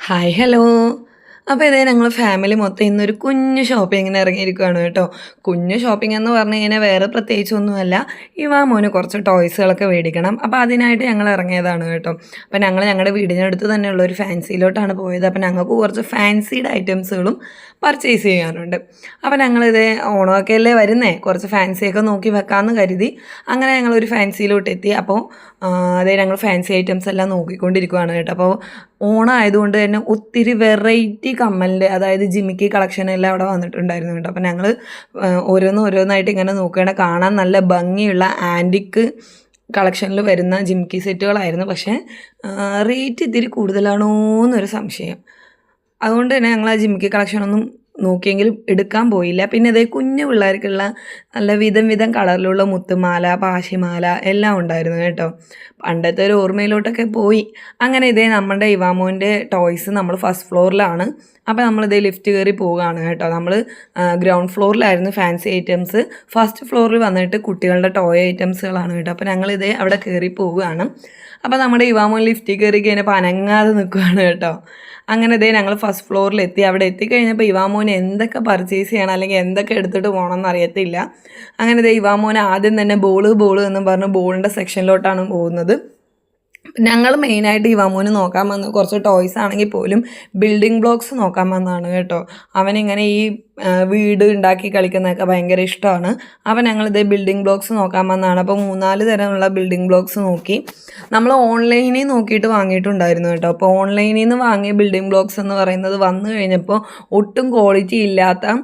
Hi hello. അപ്പോൾ ഇതേ ഞങ്ങൾ ഫാമിലി മൊത്തം ഇന്നൊരു കുഞ്ഞു ഷോപ്പിങ്ങിന് ഇറങ്ങിയിരിക്കുകയാണ് കേട്ടോ. കുഞ്ഞു ഷോപ്പിംഗ് എന്ന് പറഞ്ഞു കഴിഞ്ഞാൽ വേറെ പ്രത്യേകിച്ചൊന്നുമല്ല. മോന് കുറച്ച് ടോയ്സുകളൊക്കെ മേടിക്കണം. അപ്പോൾ അതിനായിട്ട് ഞങ്ങൾ ഇറങ്ങിയതാണ് കേട്ടോ. അപ്പോൾ ഞങ്ങൾ ഞങ്ങളുടെ വീടിനടുത്ത് തന്നെയുള്ള ഒരു ഫാൻസിയിലോട്ടാണ് പോയത്. അപ്പോൾ ഞങ്ങൾക്ക് കുറച്ച് ഫാൻസീഡ് ഐറ്റംസുകളും പർച്ചേസ് ചെയ്യാനുണ്ട്. അപ്പോൾ ഞങ്ങളിത് ഓണമൊക്കെ അല്ലേ വരുന്നേ, കുറച്ച് ഫാൻസിയൊക്കെ നോക്കി വെക്കാമെന്ന് കരുതി അങ്ങനെ ഞങ്ങളൊരു ഫാൻസിയിലോട്ട് എത്തി. അപ്പോൾ അതേ ഞങ്ങൾ ഫാൻസി ഐറ്റംസ് എല്ലാം നോക്കിക്കൊണ്ടിരിക്കുകയാണ് കേട്ടോ. അപ്പോൾ ഓണം ആയതുകൊണ്ട് തന്നെ ഒത്തിരി വെറൈറ്റി കമ്മലിൻ്റെ, അതായത് ജിമിക്കി കളക്ഷൻ എല്ലാം അവിടെ വന്നിട്ടുണ്ടായിരുന്നു കേട്ടോ. അപ്പോൾ ഞങ്ങൾ ഓരോന്നായിട്ട് ഇങ്ങനെ നോക്കുകയാണ്. കാണാൻ നല്ല ഭംഗിയുള്ള ആൻറ്റിക്ക് കളക്ഷനിൽ വരുന്ന ജിമിക്കി സെറ്റുകളായിരുന്നു. പക്ഷേ റേറ്റ് ഇത്തിരി കൂടുതലാണോ എന്നൊരു സംശയം. അതുകൊണ്ട് തന്നെ ഞങ്ങൾ ആ ജിമിക്കി കളക്ഷനൊന്നും നോക്കിയെങ്കിലും എടുക്കാൻ പോയില്ല. പിന്നെ അതേ കുഞ്ഞു പിള്ളേർക്കുള്ള നല്ല വിധം കളറിലുള്ള മുത്തുമാല, പാശിമാല എല്ലാം ഉണ്ടായിരുന്നു കേട്ടോ. പണ്ടത്തെ ഒരു ഓർമ്മയിലോട്ടൊക്കെ പോയി. അങ്ങനെ ഇതേ നമ്മുടെ ഇവാമോൻ്റെ ടോയ്സ് നമ്മൾ ഫസ്റ്റ് ഫ്ലോറിലാണ്. അപ്പോൾ നമ്മളിതേ ലിഫ്റ്റ് കയറി പോവുകയാണ് കേട്ടോ. നമ്മൾ ഗ്രൗണ്ട് ഫ്ലോറിലായിരുന്നു ഫാൻസി ഐറ്റംസ്. ഫസ്റ്റ് ഫ്ലോറിൽ വന്നിട്ട് കുട്ടികളുടെ ടോയ് ഐറ്റംസുകളാണ് കേട്ടോ. അപ്പോൾ ഞങ്ങളിതേ അവിടെ കയറി പോവുകയാണ്. അപ്പോൾ നമ്മുടെ ഇവാമോൻ ലിഫ്റ്റിൽ കയറി കഴിഞ്ഞപ്പോൾ അനങ്ങാതെ നിൽക്കുകയാണ് കേട്ടോ. അങ്ങനെ ഇതേ ഞങ്ങൾ ഫസ്റ്റ് ഫ്ലോറിലെത്തി. അവിടെ എത്തിക്കഴിഞ്ഞപ്പോൾ ഇവാമോന് എന്തൊക്കെ പർച്ചേസ് ചെയ്യണം അല്ലെങ്കിൽ എന്തൊക്കെ എടുത്തിട്ട് പോകണമെന്ന് അറിയത്തില്ല. അങ്ങനെ ഇതേ ഇവാമോന് ആദ്യം തന്നെ ബോള് എന്നും പറഞ്ഞ് ബോളിൻ്റെ സെക്ഷനിലോട്ടാണ് പോകുന്നത്. ഞങ്ങൾ മെയിനായിട്ട് ഇവാമോന് നോക്കാൻ വന്നത് കുറച്ച് ടോയ്സ് ആണെങ്കിൽ പോലും ബിൽഡിംഗ് ബ്ലോക്സ് നോക്കാൻ വന്നതാണ് കേട്ടോ. അവനിങ്ങനെ ഈ വീട് ഉണ്ടാക്കി കളിക്കുന്നതൊക്കെ ഭയങ്കര ഇഷ്ടമാണ്. അപ്പോൾ ഞങ്ങളിത് ബിൽഡിംഗ് ബ്ലോക്സ് നോക്കാൻ വന്നതാണ്. അപ്പോൾ 3-4 തരമുള്ള ബിൽഡിംഗ് ബ്ലോക്സ് നോക്കി. നമ്മൾ ഓൺലൈനിൽ നോക്കിയിട്ട് വാങ്ങിയിട്ടുണ്ടായിരുന്നു കേട്ടോ. അപ്പോൾ ഓൺലൈനിൽ നിന്ന് വാങ്ങിയ ബിൽഡിംഗ് ബ്ലോക്സ് എന്ന് പറയുന്നത് വന്നു കഴിഞ്ഞപ്പോൾ ഒട്ടും ക്വാളിറ്റി ഇല്ലാത്ത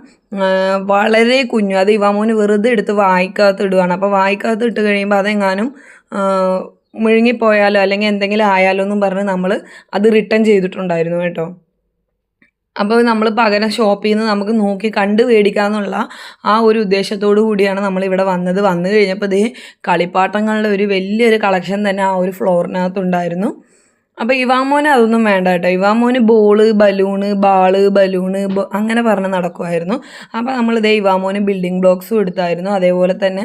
വളരെ കുഞ്ഞു, അത് ഇവാമോന് വെറുതെ എടുത്ത് വായിക്കകത്ത് ഇടുകയാണ്. അപ്പോൾ വായിക്കകത്ത് ഇട്ട് കഴിയുമ്പോൾ അതെങ്ങാനും മുഴുങ്ങിപ്പോയാലോ അല്ലെങ്കിൽ എന്തെങ്കിലും ആയാലോ എന്നും പറഞ്ഞ് നമ്മൾ അത് റിട്ടേൺ ചെയ്തിട്ടുണ്ടായിരുന്നു കേട്ടോ. അപ്പോൾ നമ്മൾ പകരം ഷോപ്പിൽ നിന്ന് നമുക്ക് നോക്കി കണ്ട് മേടിക്കാമെന്നുള്ള ആ ഒരു ഉദ്ദേശത്തോടു കൂടിയാണ് നമ്മളിവിടെ വന്നത്. വന്നു കഴിഞ്ഞപ്പോൾ ഇതേ കളിപ്പാട്ടങ്ങളുടെ ഒരു വലിയൊരു കളക്ഷൻ തന്നെ ആ ഒരു ഫ്ലോറിനകത്തുണ്ടായിരുന്നു. അപ്പോൾ ഇവാമോന് അതൊന്നും വേണ്ട കേട്ടോ. ഇവാമോന് ബോള്, ബലൂണ് അങ്ങനെ പറഞ്ഞ് നടക്കുമായിരുന്നു. അപ്പോൾ നമ്മളിതേ ഇവാമോന് ബിൽഡിംഗ് ബ്ലോക്സും എടുത്തായിരുന്നു. അതേപോലെ തന്നെ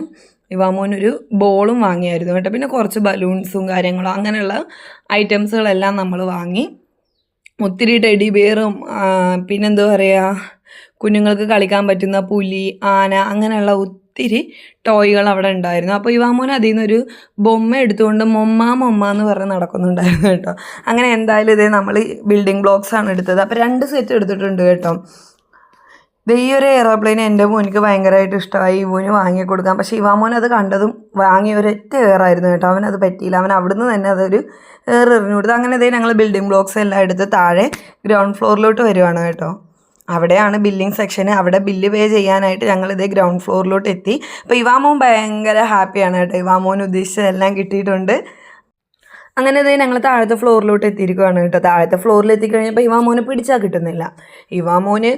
ഇവാമോനൊരു ബോളും വാങ്ങിയായിരുന്നു കേട്ടോ. പിന്നെ കുറച്ച് ബലൂൺസും കാര്യങ്ങളും അങ്ങനെയുള്ള ഐറ്റംസുകളെല്ലാം നമ്മൾ വാങ്ങി. ഒത്തിരി ടെഡി ബിയറും പിന്നെന്താ പറയുക, കുഞ്ഞുങ്ങൾക്ക് കളിക്കാൻ പറ്റുന്ന പുലി, ആന അങ്ങനെയുള്ള ഒത്തിരി ടോയ്കൾ അവിടെ ഉണ്ടായിരുന്നു. അപ്പോൾ ഇവാമോൻ അതിൽ നിന്നൊരു ബൊമ്മ എടുത്തുകൊണ്ട് മൊമ്മ എന്ന് പറഞ്ഞ് നടക്കുന്നുണ്ടായിരുന്നു കേട്ടോ. അങ്ങനെ എന്തായാലും ഇതേ നമ്മൾ ബിൽഡിംഗ് ബ്ലോക്സാണ് എടുത്തത്. അപ്പോൾ 2 സെറ്റ് എടുത്തിട്ടുണ്ട് കേട്ടോ. ഈ ഒരു എയറോപ്ലെയിൻ എൻ്റെ മോനിക്ക് ഭയങ്കരമായിട്ട് ഇഷ്ടമായി. ഇവന് വാങ്ങിക്കൊടുക്കാം. പക്ഷേ ഇവാമോൻ അത് കണ്ടതും വാങ്ങിയ ഒരൊറ്റ എയറായിരുന്നു കേട്ടോ. അവനത് പറ്റിയില്ല. അവൻ അവിടുന്ന് തന്നെ അതൊരു എയർ എറിഞ്ഞു കൊടുത്തു. അങ്ങനെ ഇതേ ഞങ്ങൾ ബിൽഡിംഗ് ബ്ലോക്സ് എല്ലാം എടുത്ത് താഴെ ഗ്രൗണ്ട് ഫ്ലോറിലോട്ട് വരുവാണ് കേട്ടോ. അവിടെയാണ് ബില്ലിംഗ് സെക്ഷന്. അവിടെ ബില്ല് പേ ചെയ്യാനായിട്ട് ഞങ്ങളിതേ ഗ്രൗണ്ട് ഫ്ലോറിലോട്ട് എത്തി. അപ്പോൾ ഇവാമോൻ ഭയങ്കര ഹാപ്പിയാണ് കേട്ടോ. ഇവാമോൻ ഉദ്ദേശിച്ചതെല്ലാം കിട്ടിയിട്ടുണ്ട്. അങ്ങനെ ഇതേ ഞങ്ങൾ താഴത്തെ ഫ്ലോറിലോട്ട് എത്തിയിരിക്കുകയാണ് കേട്ടോ. താഴത്തെ ഫ്ലോറിൽ എത്തിക്കഴിഞ്ഞപ്പോൾ ഇവാമോനെ പിടിച്ചാൽ കിട്ടുന്നില്ല. ഇവാമോന്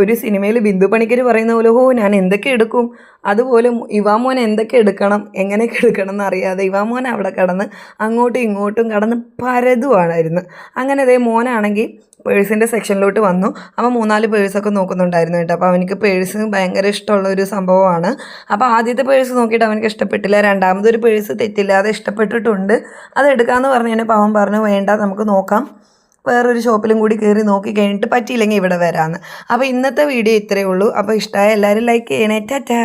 ഒരു സിനിമയിൽ ബിന്ദു പണിക്കർ പറയുന്ന പോലെ ഞാൻ എന്തൊക്കെ എടുക്കും, അതുപോലെ ഇവാമോൻ എന്തൊക്കെ എടുക്കണം, എങ്ങനെയൊക്കെ എടുക്കണം എന്നറിയാതെ ഇവാമോൻ അവിടെ കിടന്ന് അങ്ങോട്ടും ഇങ്ങോട്ടും കടന്ന് പരതുവാണായിരുന്നു. അങ്ങനെ അതേ മോനാണെങ്കിൽ പേഴ്സിൻ്റെ സെക്ഷനിലോട്ട് വന്നു. അപ്പോൾ 3-4 പേഴ്സൊക്കെ നോക്കുന്നുണ്ടായിരുന്നു കേട്ടോ. അപ്പോൾ അവനിക്ക് പേഴ്സ് ഭയങ്കര ഇഷ്ടമുള്ളൊരു സംഭവമാണ്. അപ്പോൾ ആദ്യത്തെ പേഴ്സ് നോക്കിയിട്ട് അവനക്ക് ഇഷ്ടപ്പെട്ടില്ല. രണ്ടാമതൊരു പേഴ്സ് തെറ്റില്ലാതെ ഇഷ്ടപ്പെട്ടിട്ടുണ്ട്. അത് എടുക്കാമെന്ന് പറഞ്ഞു കഴിഞ്ഞപ്പോൾ അവൻ പറഞ്ഞു വേണ്ട, നമുക്ക് നോക്കാം, വേറൊരു ഷോപ്പിലും കൂടി കയറി നോക്കി കഴിഞ്ഞിട്ട് പറ്റിയില്ലെങ്കിൽ ഇവിടെ വരാമെന്ന്. അപ്പോൾ ഇന്നത്തെ വീഡിയോ ഇത്രയേ ഉള്ളൂ. അപ്പോൾ ഇഷ്ടമായ എല്ലാവരും ലൈക്ക് ചെയ്യണേ. ടാറ്റാ.